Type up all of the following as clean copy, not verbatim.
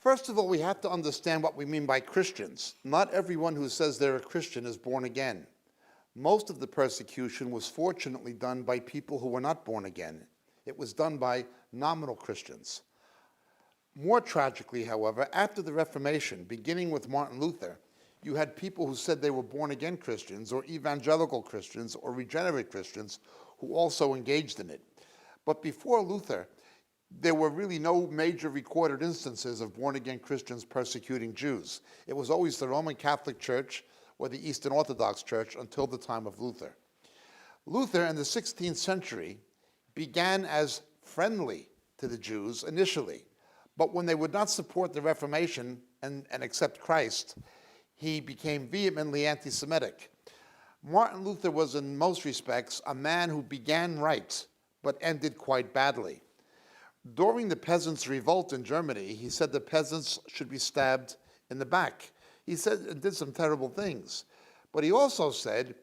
First of all, we have to understand what we mean by Christians. Not everyone who says they're a Christian is born again. Most of the persecution was fortunately done by people who were not born again. It was done by nominal Christians. More tragically, however, after the Reformation, beginning with Martin Luther, you had people who said they were born-again Christians or evangelical Christians or regenerate Christians who also engaged in it. But before Luther, there were really no major recorded instances of born-again Christians persecuting Jews. It was always the Roman Catholic Church or the Eastern Orthodox Church until the time of Luther. Luther in the 16th century began as friendly to the Jews initially, but when they would not support the Reformation and accept Christ, he became vehemently anti-Semitic. Martin Luther was in most respects a man who began right, but ended quite badly. During the peasants' revolt in Germany, he said the peasants should be stabbed in the back. He said and did some terrible things. But he also said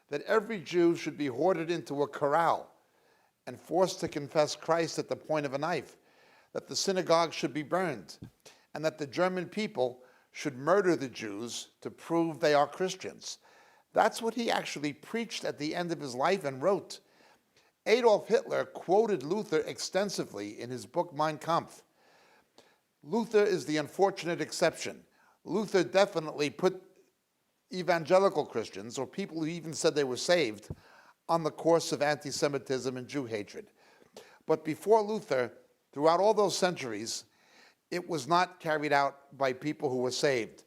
that every Jew should be hoarded into a corral and forced to confess Christ at the point of a knife, that the synagogue should be burned, and that the German people should murder the Jews to prove they are Christians. That's what he actually preached at the end of his life and wrote. Adolf Hitler quoted Luther extensively in his book Mein Kampf. Luther is the unfortunate exception. Luther definitely put evangelical Christians, or people who even said they were saved, on the course of anti-Semitism and Jew hatred. But before Luther, throughout all those centuries, it was not carried out by people who were saved.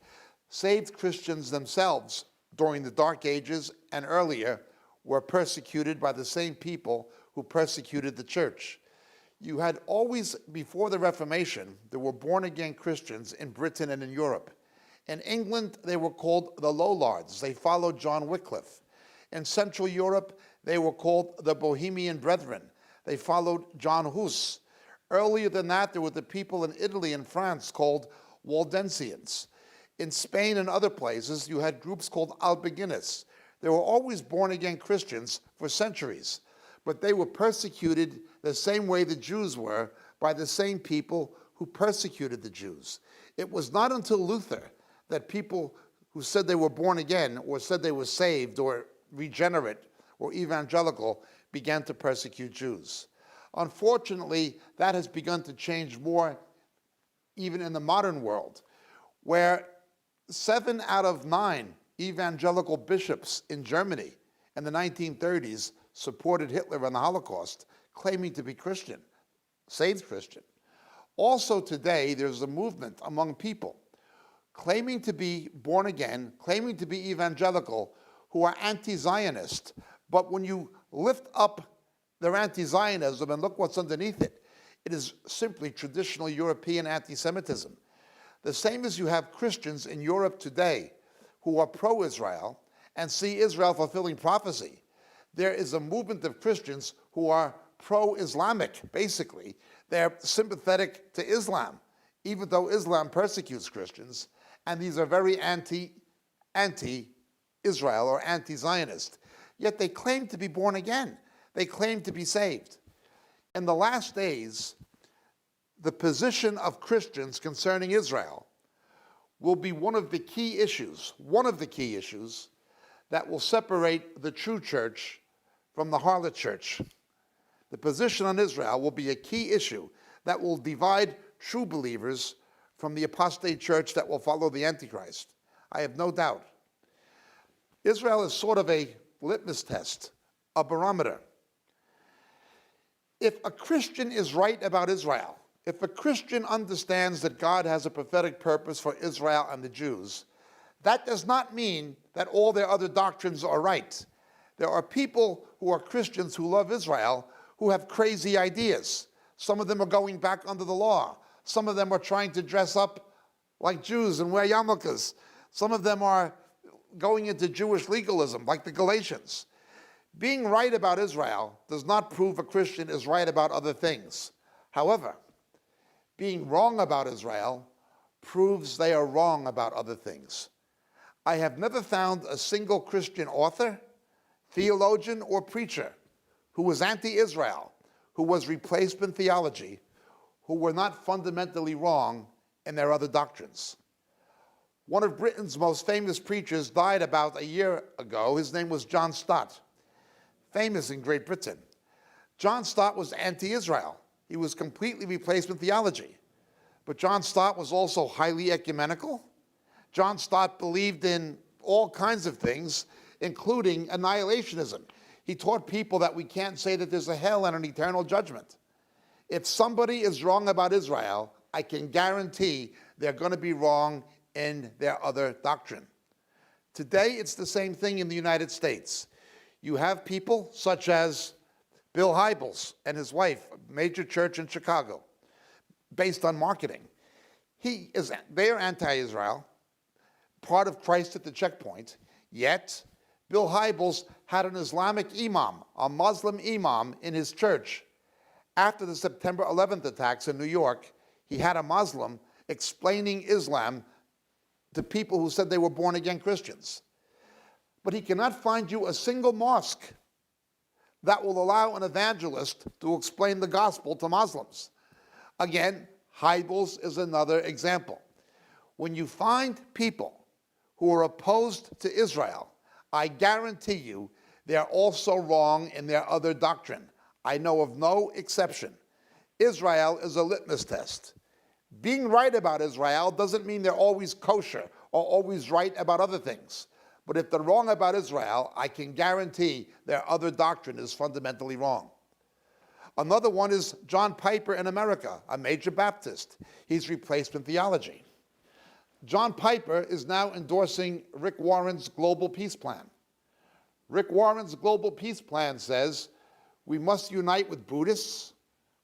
Saved Christians themselves, during the Dark Ages and earlier, were persecuted by the same people who persecuted the church. You had always, before the Reformation, there were born-again Christians in Britain and in Europe. In England, they were called the Lollards. They followed John Wycliffe. In Central Europe, they were called the Bohemian Brethren. They followed John Hus. Earlier than that, there were the people in Italy and France called Waldensians. In Spain and other places, you had groups called Albigenses. There were always born-again Christians for centuries, but they were persecuted the same way the Jews were by the same people who persecuted the Jews. It was not until Luther that people who said they were born again or said they were saved or regenerate or evangelical began to persecute Jews. Unfortunately, that has begun to change more even in the modern world, where 7 out of 9 evangelical bishops in Germany in the 1930s supported Hitler and the Holocaust, claiming to be Christian, saved Christian. Also today, there's a movement among people claiming to be born again, claiming to be evangelical, who are anti-Zionist. But when you lift up their anti-Zionism and look what's underneath it, it is simply traditional European anti-Semitism. The same as you have Christians in Europe today who are pro-Israel and see Israel fulfilling prophecy. There is a movement of Christians who are pro-Islamic, basically. They're sympathetic to Islam, even though Islam persecutes Christians, and these are very anti-Israel or anti-Zionist. Yet they claim to be born again. They claim to be saved. In the last days, the position of Christians concerning Israel will be one of the key issues that will separate the true church from the harlot church. The position on Israel will be a key issue that will divide true believers from the apostate church that will follow the Antichrist. I have no doubt. Israel is sort of a litmus test, a barometer. If a Christian is right about Israel, if a Christian understands that God has a prophetic purpose for Israel and the Jews, that does not mean that all their other doctrines are right. There are people who are Christians who love Israel who have crazy ideas. Some of them are going back under the law. Some of them are trying to dress up like Jews and wear yarmulkes. Some of them are going into Jewish legalism, like the Galatians. Being right about Israel does not prove a Christian is right about other things. However, being wrong about Israel proves they are wrong about other things. I have never found a single Christian author, theologian, or preacher who was anti-Israel, who was replacement theology, who were not fundamentally wrong and their other doctrines. One of Britain's most famous preachers died about a year ago. His name was John Stott, famous in Great Britain. John Stott was anti-Israel. He was completely replacement theology. But John Stott was also highly ecumenical. John Stott believed in all kinds of things, including annihilationism. He taught people that we can't say that there's a hell and an eternal judgment. If somebody is wrong about Israel, I can guarantee they're going to be wrong in their other doctrine. Today, it's the same thing in the United States. You have people such as Bill Hybels and his wife, a major church in Chicago, based on marketing. They are anti-Israel, part of Christ at the checkpoint, yet Bill Hybels had an Islamic imam, a Muslim imam in his church. After the September 11th attacks in New York, he had a Muslim explaining Islam to people who said they were born-again Christians. But he cannot find you a single mosque that will allow an evangelist to explain the gospel to Muslims. Again, Hybels is another example. When you find people who are opposed to Israel, I guarantee you they're also wrong in their other doctrine. I know of no exception. Israel is a litmus test. Being right about Israel doesn't mean they're always kosher or always right about other things. But if they're wrong about Israel, I can guarantee their other doctrine is fundamentally wrong. Another one is John Piper in America, a major Baptist. He's replacement theology. John Piper is now endorsing Rick Warren's Global Peace Plan. Rick Warren's Global Peace Plan says we must unite with Buddhists,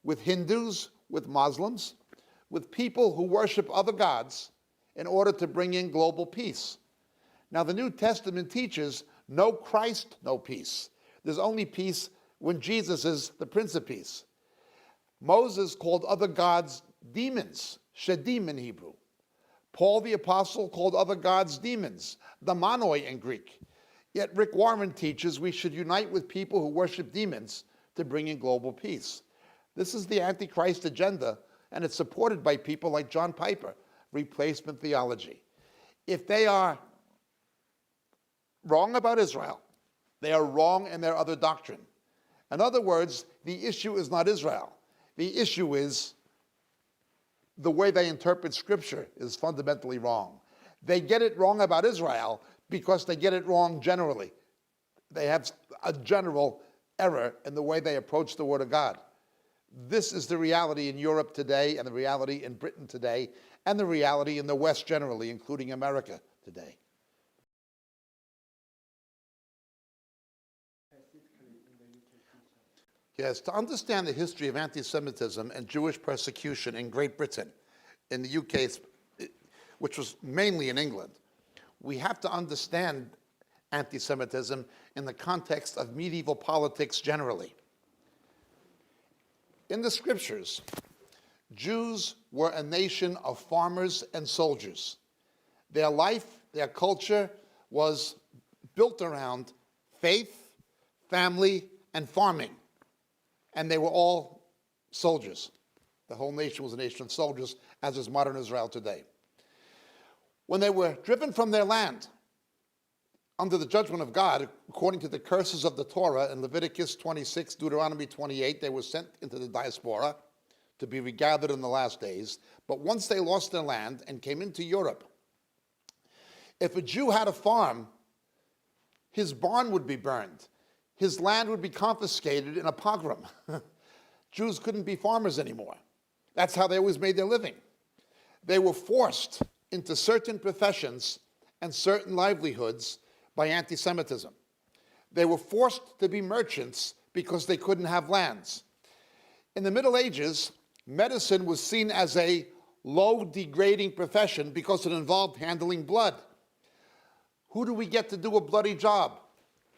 with Hindus, with Muslims, with people who worship other gods in order to bring in global peace. Now, the New Testament teaches no Christ, no peace. There's only peace when Jesus is the Prince of Peace. Moses called other gods demons, shedim in Hebrew. Paul the Apostle called other gods demons, damonoi in Greek. Yet Rick Warren teaches we should unite with people who worship demons to bring in global peace. This is the Antichrist agenda, and it's supported by people like John Piper, replacement theology. If they are wrong about Israel, they are wrong in their other doctrine. In other words, the issue is not Israel. The issue is the way they interpret Scripture is fundamentally wrong. They get it wrong about Israel because they get it wrong generally. They have a general error in the way they approach the Word of God. This is the reality in Europe today, and the reality in Britain today, and the reality in the West generally, including America today. Yes, to understand the history of anti-Semitism and Jewish persecution in Great Britain, in the UK, which was mainly in England, we have to understand anti-Semitism in the context of medieval politics generally. In the scriptures, Jews were a nation of farmers and soldiers. Their life, their culture was built around faith, family, and farming. And they were all soldiers. The whole nation was a nation of soldiers, as is modern Israel today. When they were driven from their land under the judgment of God, according to the curses of the Torah in Leviticus 26, Deuteronomy 28, they were sent into the diaspora to be regathered in the last days. But once they lost their land and came into Europe, if a Jew had a farm, his barn would be burned. His land would be confiscated in a pogrom. Jews couldn't be farmers anymore. That's how they always made their living. They were forced into certain professions and certain livelihoods by anti-Semitism. They were forced to be merchants because they couldn't have lands. In the Middle Ages, medicine was seen as a low, degrading profession because it involved handling blood. Who do we get to do a bloody job?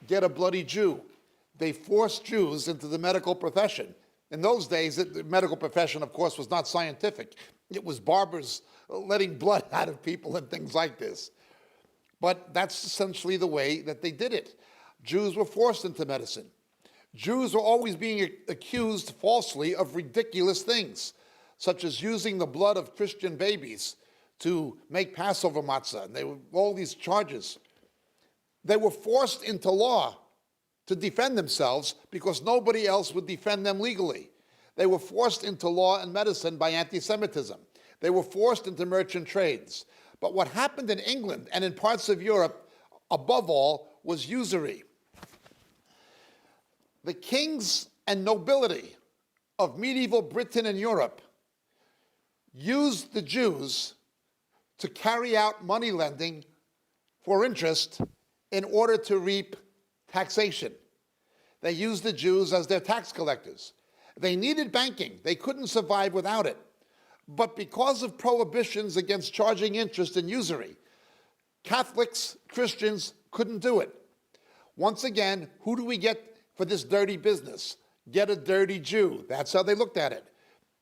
Get a bloody Jew. They forced Jews into the medical profession. In those days, the medical profession, of course, was not scientific. It was barbers letting blood out of people and things like this. But that's essentially the way that they did it. Jews were forced into medicine. Jews were always being accused falsely of ridiculous things. such as using the blood of Christian babies to make Passover matzah, and they were all these charges. They were forced into law to defend themselves because nobody else would defend them legally. They were forced into law and medicine by anti-Semitism. They were forced into merchant trades. But what happened in England and in parts of Europe, above all, was usury. The kings and nobility of medieval Britain and Europe used the Jews to carry out money lending for interest in order to reap taxation. They used the Jews as their tax collectors. They needed banking. They couldn't survive without it. But because of prohibitions against charging interest and usury, Catholics, Christians couldn't do it. Once again, who do we get for this dirty business? Get a dirty Jew. That's how they looked at it.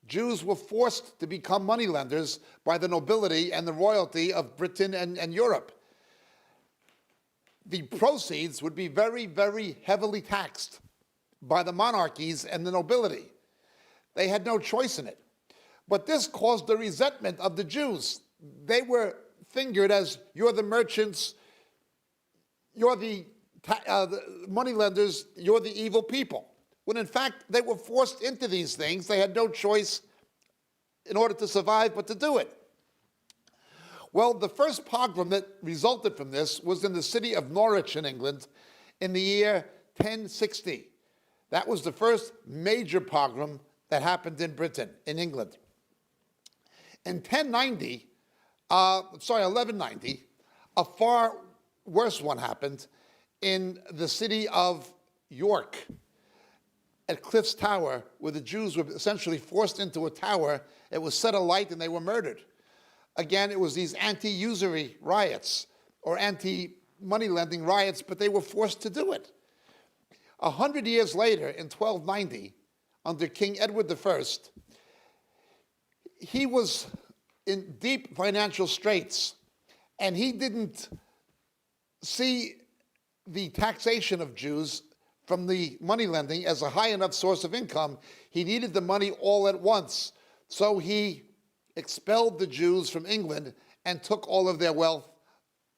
Jews were forced to become moneylenders by the nobility and the royalty of Britain and Europe. The proceeds would be very, very heavily taxed by the monarchies and the nobility. They had no choice in it. But this caused the resentment of the Jews. They were fingered as, you're the merchants, you're the moneylenders, you're the evil people. When in fact, they were forced into these things. They had no choice in order to survive but to do it. Well, the first pogrom that resulted from this was in the city of Norwich in England in the year 1060. That was the first major pogrom that happened in Britain, in England. In 1190, a far worse one happened in the city of York, at Cliff's Tower, where the Jews were essentially forced into a tower. It was set alight and they were murdered. Again, it was these anti-usury riots or anti-money lending riots, but they were forced to do it. 100 years later, in 1290, under King Edward I, he was in deep financial straits, and he didn't see the taxation of Jews from the money lending as a high enough source of income. He needed the money all at once. So he expelled the Jews from England and took all of their wealth,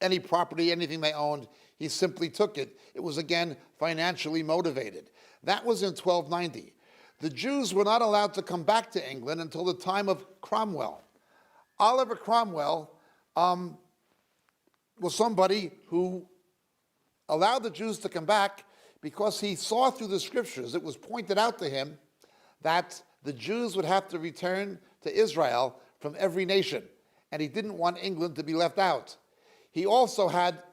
any property, anything they owned. He simply took it. It was, again, financially motivated. That was in 1290. The Jews were not allowed to come back to England until the time of Cromwell. Oliver Cromwell was somebody who allowed the Jews to come back because he saw through the scriptures, it was pointed out to him that the Jews would have to return to Israel from every nation, and he didn't want England to be left out. He also had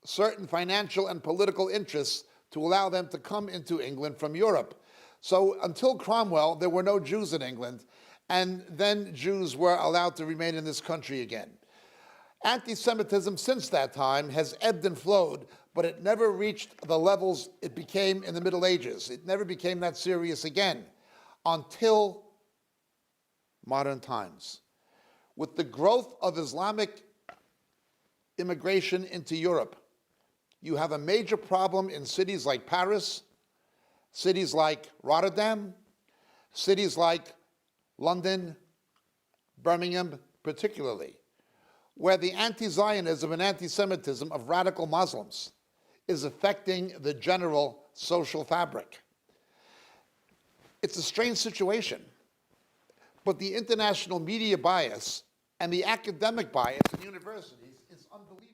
certain financial and political interests to allow them to come into England from Europe. So until Cromwell, there were no Jews in England, and then Jews were allowed to remain in this country again. Anti-Semitism since that time has ebbed and flowed, but it never reached the levels it became in the Middle Ages. It never became that serious again until modern times. With the growth of Islamic immigration into Europe, you have a major problem in cities like Paris, cities like Rotterdam, cities like London, Birmingham particularly, where the anti-Zionism and anti-Semitism of radical Muslims is affecting the general social fabric. It's a strange situation, but the international media bias and the academic bias in universities is unbelievable.